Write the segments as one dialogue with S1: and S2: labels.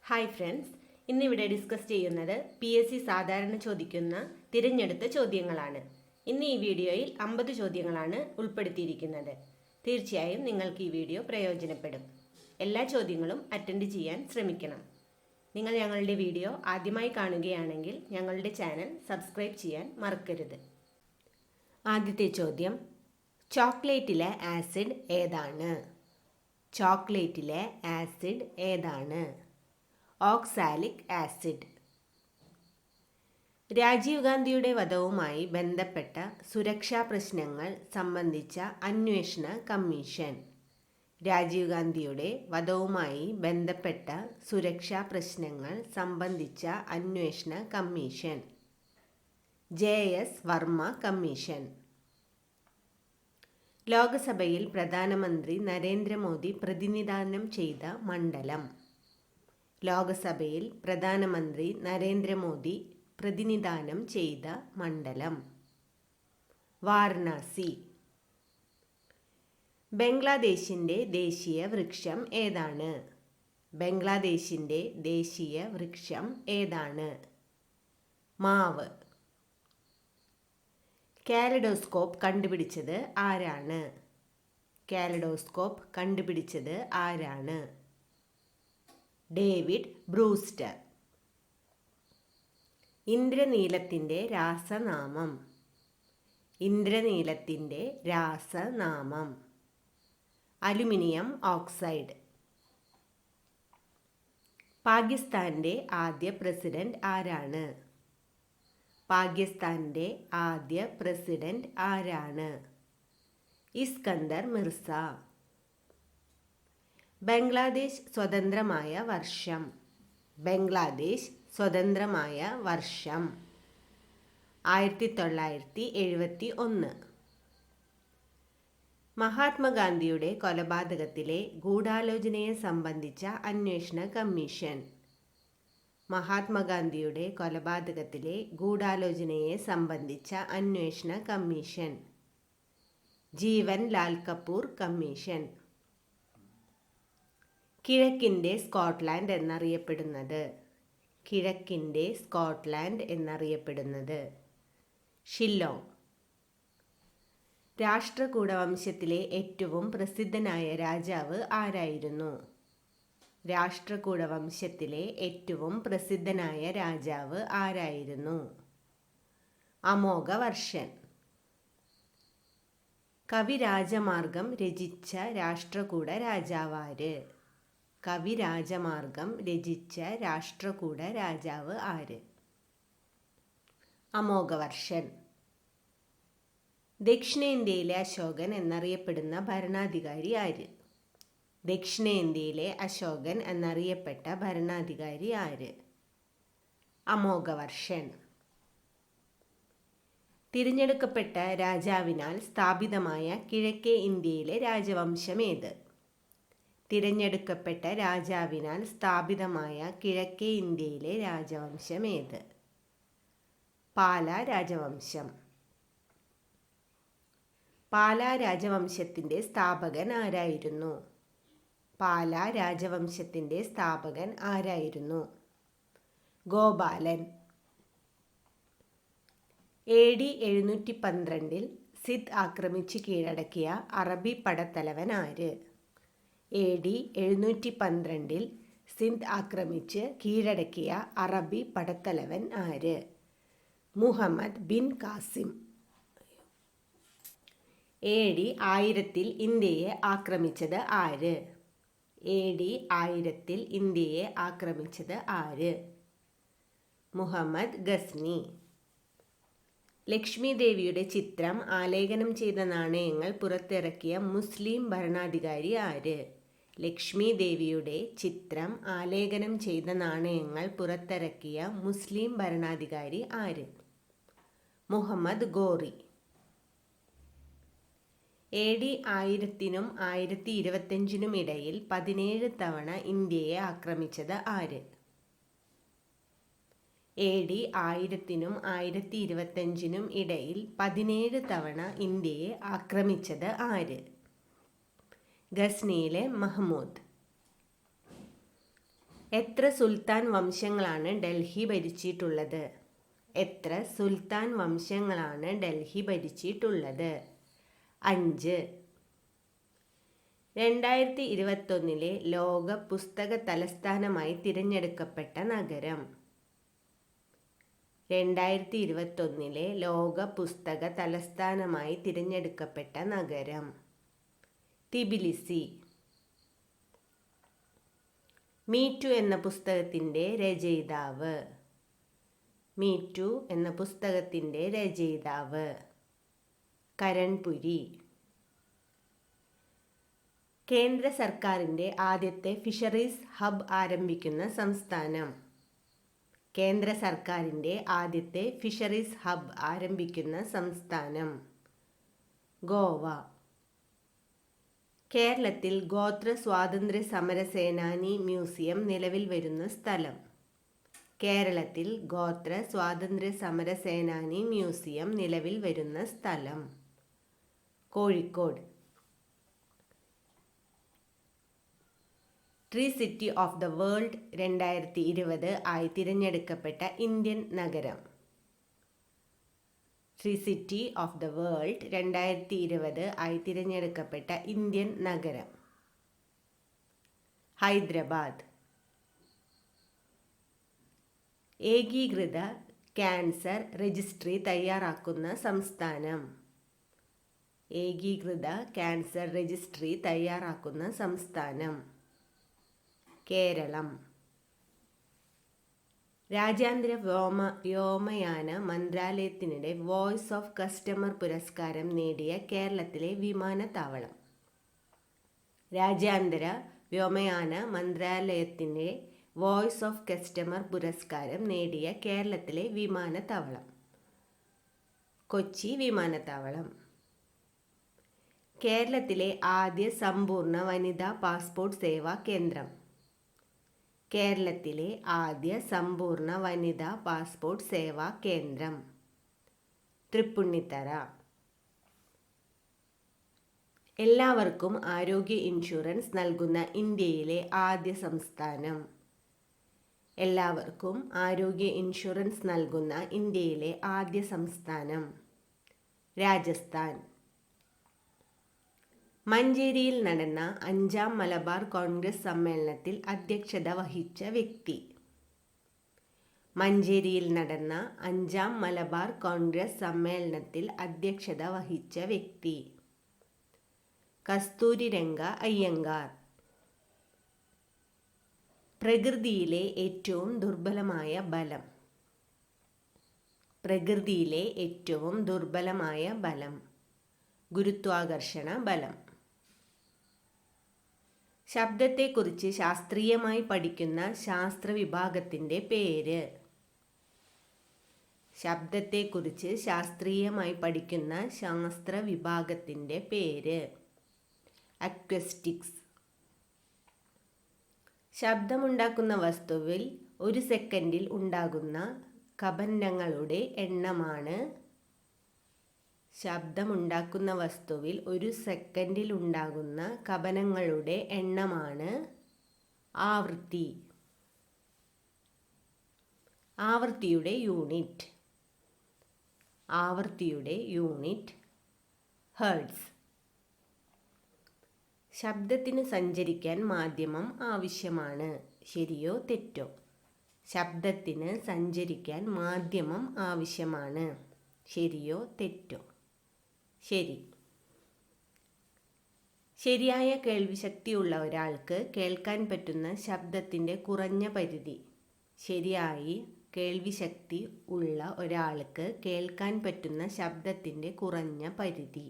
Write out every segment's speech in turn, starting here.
S1: Hi friends, ഇന്നിവിടെ discuss ചെയ്യുന്നത് PSC സാധാരണ ചോദിക്കുന്ന തിരഞ്ഞെടുത്ത ചോദ്യങ്ങളാണ്. ഇന്ന് ഈ വീഡിയോയിൽ 50 ചോദ്യങ്ങളാണ് ഉൾപ്പെടുത്തിയിരിക്കുന്നത്. തീർച്ചയായും നിങ്ങൾക്ക് ഈ വീഡിയോ പ്രയോജനപ്പെടും. എല്ലാ ചോദ്യങ്ങളും അറ്റൻഡ് ചെയ്യാൻ ശ്രമിക്കണം. നിങ്ങൾ ഞങ്ങളുടെ വീഡിയോ ആദ്യമായി കാണുകയാണെങ്കിൽ ഞങ്ങളുടെ ചാനൽ സബ്സ്ക്രൈബ് ചെയ്യാൻ മറക്കരുത്. ആദ്യത്തെ ചോദ്യം, ചോക്ലേറ്റിലെ ആസിഡ് ഏതാണ്? ചോക്ലേറ്റിലെ ആസിഡ് ഏതാണ്? Oxalic acid. രാജീവ് ഗാന്ധിയുടെ വധവുമായി ബന്ധപ്പെട്ട സുരക്ഷാ പ്രശ്നങ്ങൾ സംബന്ധിച്ച അന്വേഷണ കമ്മീഷൻ. രാജീവ് ഗാന്ധിയുടെ വധവുമായി ബന്ധപ്പെട്ട സുരക്ഷാ പ്രശ്നങ്ങൾ സംബന്ധിച്ച അന്വേഷണ കമ്മീഷൻ. JS Varma commission. ലോകസഭയിൽ പ്രധാനമന്ത്രി നരേന്ദ്രമോദി പ്രതിനിധാനം ചെയ്ത മണ്ഡലം. ലോകസഭയിൽ പ്രധാനമന്ത്രി നരേന്ദ്രമോദി പ്രതിനിധാനം ചെയ്ത മണ്ഡലം വാരണാസി. ബംഗ്ലാദേശിൻ്റെ ദേശീയ വൃക്ഷം ഏതാണ്? ബംഗ്ലാദേശിൻ്റെ ദേശീയ വൃക്ഷം ഏതാണ്? മാവ്. കാലഡോസ്കോപ്പ് കണ്ടുപിടിച്ചത് ആരാണ്? കാലഡോസ്കോപ്പ് കണ്ടുപിടിച്ചത് ആരാണ്? David Brewster. ഇന്ദ്രനീലത്തിൻ്റെ രാസനാമം. ഇന്ദ്രനീലത്തിൻ്റെ രാസനാമം അലുമിനിയം ഓക്സൈഡ്. പാകിസ്ഥാൻ്റെ ആദ്യ പ്രസിഡന്റ് ആരാണ്? പാകിസ്ഥാൻ്റെ ആദ്യ പ്രസിഡന്റ് ആരാണ്? ഇസ്കന്ദർ മിർസ. ബംഗ്ലാദേശ് സ്വതന്ത്രമായ വർഷം. ബംഗ്ലാദേശ് സ്വതന്ത്രമായ വർഷം 1971. മഹാത്മാഗാന്ധിയുടെ കൊലപാതകത്തിലെ ഗൂഢാലോചനയെ സംബന്ധിച്ച അന്വേഷണ കമ്മീഷൻ. മഹാത്മാഗാന്ധിയുടെ കൊലപാതകത്തിലെ ഗൂഢാലോചനയെ സംബന്ധിച്ച അന്വേഷണ കമ്മീഷൻ. ജീവൻ ലാൽ കപൂർ കമ്മീഷൻ. കിഴക്കിൻ്റെ സ്കോട്ട്ലാൻഡ് എന്നറിയപ്പെടുന്നത്. കിഴക്കിൻ്റെ സ്കോട്ട്ലാൻഡ് എന്നറിയപ്പെടുന്നത് ഷില്ലോങ്. രാഷ്ട്രകൂടവംശത്തിലെ ഏറ്റവും പ്രസിദ്ധനായ രാജാവ് ആരായിരുന്നു? രാഷ്ട്രകൂടവംശത്തിലെ ഏറ്റവും പ്രസിദ്ധനായ രാജാവ് ആരായിരുന്നു? അമോഘവർഷൻ. കവിരാജമാർഗം രചിച്ച രാഷ്ട്രകൂട രാജാവാര്? കവിരാജമാർഗം രചിച്ച രാഷ്ട്രകൂട രാജാവ് ആര്? അമോഘവർഷൻ. ദക്ഷിണേന്ത്യയിലെ അശോകൻ എന്നറിയപ്പെടുന്ന ഭരണാധികാരി ആര്? ദക്ഷിണേന്ത്യയിലെ അശോകൻ എന്നറിയപ്പെട്ട ഭരണാധികാരി ആര്? അമോഘവർഷൻ. തിരഞ്ഞെടുക്കപ്പെട്ട രാജാവിനാൽ സ്ഥാപിതമായ കിഴക്കേ ഇന്ത്യയിലെ രാജവംശം ഏത്? തിരഞ്ഞെടുക്കപ്പെട്ട രാജാവിനാൽ സ്ഥാപിതമായ കിഴക്കേ ഇന്ത്യയിലെ രാജവംശം ഏത്? പാല രാജവംശം. പാല രാജവംശത്തിൻ്റെ സ്ഥാപകൻ ആരായിരുന്നു? പാല രാജവംശത്തിൻ്റെ സ്ഥാപകൻ ആരായിരുന്നു? ഗോപാലൻ. AD 712 സിന്ധ് ആക്രമിച്ച് കീഴടക്കിയ അറബി പടത്തലവൻ ആര്? AD 712 സിന്ധ് ആക്രമിച്ച് കീഴടക്കിയ അറബി പടത്തലവൻ ആര്? മുഹമ്മദ് ബിൻ കാസിം. AD 1000 ഇന്ത്യയെ ആക്രമിച്ചത് ആര്? AD 1000 ഇന്ത്യയെ ആക്രമിച്ചത് ആര്? മുഹമ്മദ് ഗസ്നി. ലക്ഷ്മി ദേവിയുടെ ചിത്രം ആലേഖനം ചെയ്ത നാണയങ്ങൾ പുറത്തിറക്കിയ മുസ്ലിം ഭരണാധികാരി ആര്? ലക്ഷ്മി ദേവിയുടെ ചിത്രം ആലേഖനം ചെയ്ത നാണയങ്ങൾ പുറത്തിറക്കിയ മുസ്ലിം ഭരണാധികാരി ആര്? മുഹമ്മദ് ഗോറി. AD 1000-നും 1025-നും ഇടയിൽ 17 തവണ ഇന്ത്യയെ ആക്രമിച്ചത് ആര്? AD 1000-നും 1025-നും ഇടയിൽ 17 തവണ ഇന്ത്യയെ ആക്രമിച്ചത് ആര്? ഗസ്നിയിലെ മഹ്മൂദ്. എത്ര സുൽത്താൻ വംശങ്ങളാണ് ഡൽഹി ഭരിച്ചിട്ടുള്ളത്? എത്ര സുൽത്താൻ വംശങ്ങളാണ് ഡൽഹി ഭരിച്ചിട്ടുള്ളത്? 5. 2021 ലോക പുസ്തക തലസ്ഥാനമായി തിരഞ്ഞെടുക്കപ്പെട്ട നഗരം? 2021 ലോക പുസ്തക തലസ്ഥാനമായി തിരഞ്ഞെടുക്കപ്പെട്ട നഗരം? തിബിലിസി. മീ ടു എന്ന പുസ്തകത്തിൻ്റെ രചയിതാവ്? മീ ടു എന്ന പുസ്തകത്തിൻ്റെ രചയിതാവ്? കരൺപുരി. കേന്ദ്ര സർക്കാരിൻ്റെ ആദ്യത്തെ ഫിഷറീസ് ഹബ് ആരംഭിക്കുന്ന സംസ്ഥാനം? കേന്ദ്ര സർക്കാരിൻ്റെ ആദ്യത്തെ ഫിഷറീസ് ഹബ് ആരംഭിക്കുന്ന സംസ്ഥാനം? ഗോവ. കേരളത്തിൽ ഗോത്ര സ്വാതന്ത്ര്യ സമര സേനാനി മ്യൂസിയം നിലവിൽ വരുന്ന സ്ഥലം? കേരളത്തിൽ ഗോത്ര സ്വാതന്ത്ര്യ സമര സേനാനി മ്യൂസിയം നിലവിൽ വരുന്ന സ്ഥലം? Kozhikode. Tree city of the world 2020 ആയി തിരഞ്ഞെടുക്കപ്പെട്ട ഇന്ത്യൻ നഗരം? Tree city of the world 2020 ആയി തിരഞ്ഞെടുക്കപ്പെട്ട ഇന്ത്യൻ നഗരം? ഹൈദരാബാദ്. ഏകീകൃത ക്യാൻസർ രജിസ്ട്രി തയ്യാറാക്കുന്ന സംസ്ഥാനം? ഏകീകൃത ക്യാൻസർ രജിസ്ട്രി തയ്യാറാക്കുന്ന സംസ്ഥാനം? കേരളം. രാജ്യാന്തര വ്യോമയാന മന്ത്രാലയത്തിനിടെ വോയിസ് ഓഫ് കസ്റ്റമർ പുരസ്കാരം നേടിയ കേരളത്തിലെ വിമാനത്താവളം? രാജ്യാന്തര വ്യോമയാന മന്ത്രാലയത്തിൻ്റെ വോയിസ് ഓഫ് കസ്റ്റമർ പുരസ്കാരം നേടിയ കേരളത്തിലെ വിമാനത്താവളം? കൊച്ചി വിമാനത്താവളം. കേരളത്തിലെ ആദ്യ സമ്പൂർണ്ണ വനിതാ പാസ്പോർട്ട് സേവാ കേന്ദ്രം? കേരളത്തിലെ ആദ്യ സമ്പൂർണ്ണ വനിതാ പാസ്പോർട്ട് സേവാ കേന്ദ്രം? തൃപ്പൂണിത്തറ. എല്ലാവർക്കും ആരോഗ്യ ഇൻഷുറൻസ് നൽകുന്ന ഇന്ത്യയിലെ ആദ്യ സംസ്ഥാനം? എല്ലാവർക്കും ആരോഗ്യ ഇൻഷുറൻസ് നൽകുന്ന ഇന്ത്യയിലെ ആദ്യ സംസ്ഥാനം? രാജസ്ഥാൻ. മഞ്ചേരിയിൽ നടന്ന 5ാം മലബാർ കോൺഗ്രസ് സമ്മേളനത്തിൽ അധ്യക്ഷത വഹിച്ച വ്യക്തി? മഞ്ചേരിയിൽ നടന്ന 5ാം മലബാർ കോൺഗ്രസ് സമ്മേളനത്തിൽ അധ്യക്ഷത വഹിച്ച വ്യക്തി? കസ്തൂരിരംഗ അയ്യങ്കാർ. പ്രകൃതിയിലെ ഏറ്റവും ദുർബലമായ ബലം? പ്രകൃതിയിലെ ഏറ്റവും ദുർബലമായ ബലം? ഗുരുത്വാകർഷണ ബലം. ശബ്ദത്തെക്കുറിച്ച് ശാസ്ത്രീയമായി പഠിക്കുന്ന ശാസ്ത്രവിഭാഗത്തിൻ്റെ പേര്? ശബ്ദത്തെക്കുറിച്ച് ശാസ്ത്രീയമായി പഠിക്കുന്ന ശാസ്ത്രവിഭാഗത്തിൻ്റെ പേര്? അക്വസ്റ്റിക്സ്. ശബ്ദമുണ്ടാക്കുന്ന വസ്തുവിൽ 1 സെക്കൻഡിൽ ഉണ്ടാകുന്ന കമ്പനങ്ങളുടെ എണ്ണമാണ്? ശബ്ദമുണ്ടാക്കുന്ന വസ്തുവിൽ 1 സെക്കൻഡിൽ ഉണ്ടാകുന്ന കമ്പനങ്ങളുടെ എണ്ണമാണ് ആവൃത്തി. ആവൃത്തിയുടെ യൂണിറ്റ്? ആവൃത്തിയുടെ യൂണിറ്റ് ഹെർട്സ്. ശബ്ദത്തിന് സഞ്ചരിക്കാൻ മാധ്യമം ആവശ്യമാണ്. ശരിയോ തെറ്റോ? ശബ്ദത്തിന് സഞ്ചരിക്കാൻ മാധ്യമം ആവശ്യമാണ്. ശരിയോ തെറ്റോ? ശരി. ശരിയായ കേൾവിശക്തിയുള്ള ഒരാൾക്ക് കേൾക്കാൻ പറ്റുന്ന ശബ്ദത്തിൻ്റെ കുറഞ്ഞ പരിധി? ശരിയായി കേൾവിശക്തി ഉള്ള ഒരാൾക്ക് കേൾക്കാൻ പറ്റുന്ന ശബ്ദത്തിൻ്റെ കുറഞ്ഞ പരിധി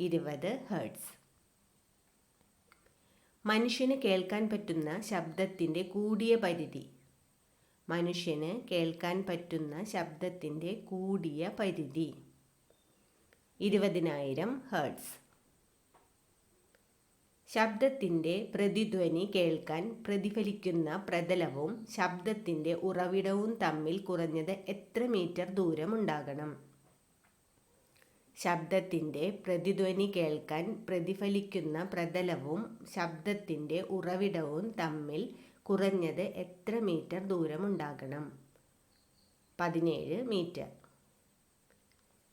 S1: 20 ഹെർട്സ്. മനുഷ്യന് കേൾക്കാൻ പറ്റുന്ന ശബ്ദത്തിൻ്റെ കൂടിയ പരിധി? മനുഷ്യന് കേൾക്കാൻ പറ്റുന്ന ശബ്ദത്തിൻ്റെ കൂടിയ പരിധി 20,000 ഹെർട്സ്. ശബ്ദത്തിൻ്റെ പ്രതിധ്വനി കേൾക്കാൻ പ്രതിഫലിക്കുന്ന പ്രതലവും ശബ്ദത്തിൻ്റെ ഉറവിടവും തമ്മിൽ കുറഞ്ഞത് എത്ര മീറ്റർ ദൂരമുണ്ടാകണം? ശബ്ദത്തിൻ്റെ പ്രതിധ്വനി കേൾക്കാൻ പ്രതിഫലിക്കുന്ന പ്രതലവും ശബ്ദത്തിൻ്റെ ഉറവിടവും തമ്മിൽ കുറഞ്ഞത് എത്ര മീറ്റർ ദൂരമുണ്ടാകണം? 17 മീറ്റർ.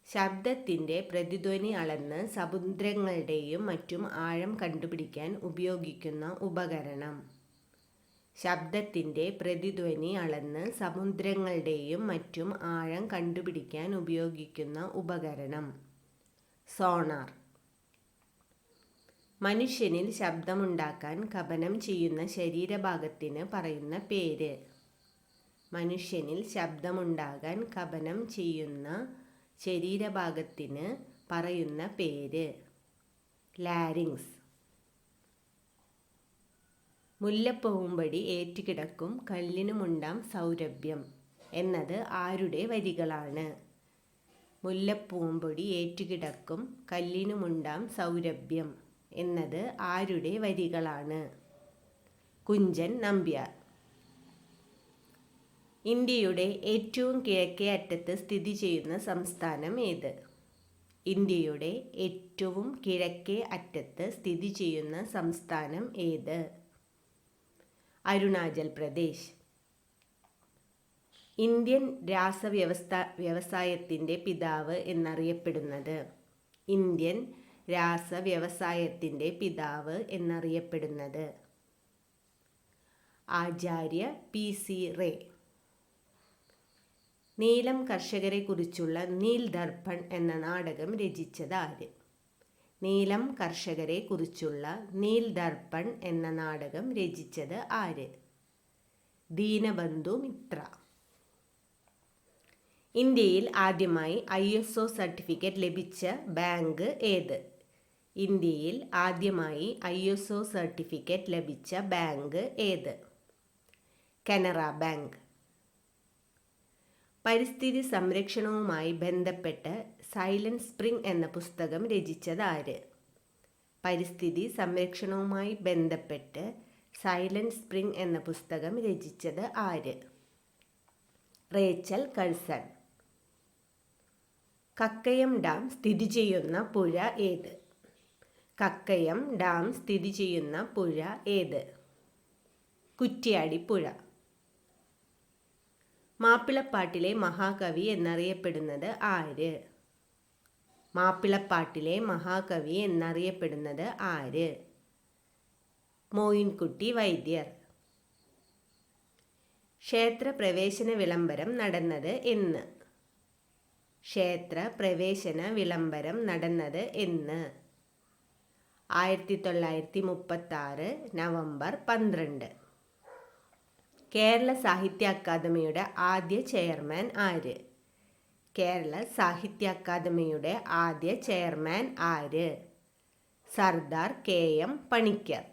S1: ശബ്ദത്തിൻ്റെ പ്രതിധ്വനി അളന്ന് സമുദ്രങ്ങളുടെയും മറ്റും ആഴം കണ്ടുപിടിക്കാൻ ഉപയോഗിക്കുന്ന ഉപകരണം. ശബ്ദത്തിൻ്റെ പ്രതിധ്വനി അളന്ന് സമുദ്രങ്ങളുടെയും മറ്റും ആഴം കണ്ടുപിടിക്കാൻ ഉപയോഗിക്കുന്ന ഉപകരണം. സോണാർ. മനുഷ്യനിൽ ശബ്ദമുണ്ടാക്കാൻ കപനം ചെയ്യുന്ന ശരീരഭാഗത്തിന് പറയുന്ന പേര്. മനുഷ്യനിൽ ശബ്ദമുണ്ടാകാൻ കപനം ചെയ്യുന്ന ശരീരഭാഗത്തിന് പറയുന്ന പേര്. ലാരിങ്സ്. മുല്ലപ്പൂമ്പൊടി ഏറ്റുകിടക്കും കല്ലിനുമുണ്ടാം സൗരഭ്യം എന്നത് ആരുടെ വരികളാണ്? മുല്ലപ്പൂമ്പൊടി ഏറ്റുകിടക്കും കല്ലിനുമുണ്ടാം സൗരഭ്യം എന്നത് ആരുടെ വരികളാണ്? കുഞ്ചൻ നമ്പ്യാർ. ഇന്ത്യയുടെ ഏറ്റവും കിഴക്കേ അറ്റത്ത് സ്ഥിതി ചെയ്യുന്ന സംസ്ഥാനം ഏത്? ഇന്ത്യയുടെ ഏറ്റവും കിഴക്കേ അറ്റത്ത് സ്ഥിതി ചെയ്യുന്ന സംസ്ഥാനം ഏത്? അരുണാചൽ പ്രദേശ്. ഇന്ത്യൻ വ്യവസായത്തിൻ്റെ പിതാവ് എന്നറിയപ്പെടുന്നത്. ഇന്ത്യൻ വ്യവസായത്തിൻ്റെ പിതാവ് എന്നറിയപ്പെടുന്നത്. ആചാര്യ PC റേ. നീലം കർഷകരെക്കുറിച്ചുള്ള നീൽ ദർപ്പൺ എന്ന നാടകം രചിച്ചത് ആര്? നീലം കർഷകരെക്കുറിച്ചുള്ള നീൽ ദർപ്പൺ എന്ന നാടകം രചിച്ചത് ആര്? ദീനബന്ധു മിത്ര. ഇന്ത്യയിൽ ആദ്യമായി ISO സർട്ടിഫിക്കറ്റ് ലഭിച്ച ബാങ്ക് ഏത്? ഇന്ത്യയിൽ ആദ്യമായി ISO സർട്ടിഫിക്കറ്റ് ലഭിച്ച ബാങ്ക് ഏത്? കനറ ബാങ്ക്. പരിസ്ഥിതി സംരക്ഷണവുമായി ബന്ധപ്പെട്ട് സൈലന്റ് സ്പ്രിംഗ് എന്ന പുസ്തകം രചിച്ചത് ആര്? പരിസ്ഥിതി സംരക്ഷണവുമായി ബന്ധപ്പെട്ട് സൈലന്റ് സ്പ്രിംഗ് എന്ന പുസ്തകം രചിച്ചത് ആര്? Rachel Curzon. കക്കയം ഡാം സ്ഥിതി ചെയ്യുന്ന പുഴ ഏത്? കക്കയം ഡാം സ്ഥിതി ചെയ്യുന്ന പുഴ ഏത്? കുറ്റ്യാടി പുഴ. മാപ്പിളപ്പാട്ടിലെ മഹാകവി എന്നറിയപ്പെടുന്നത് ആര്? മാപ്പിളപ്പാട്ടിലെ മഹാകവി എന്നറിയപ്പെടുന്നത് ആര്? മോയിൻകുട്ടി വൈദ്യർ. ക്ഷേത്ര പ്രവേശന വിളംബരം നടന്നത് എന്ന്? ക്ഷേത്ര പ്രവേശന വിളംബരം നടന്നത് എന്ന്? 1936 നവംബർ 12. കേരള സാഹിത്യ അക്കാദമിയുടെ ആദ്യ ചെയർമാൻ ആര്? കേരള സാഹിത്യ അക്കാദമിയുടെ ആദ്യ ചെയർമാൻ ആര്? സർദാർ KM പണിക്കർ.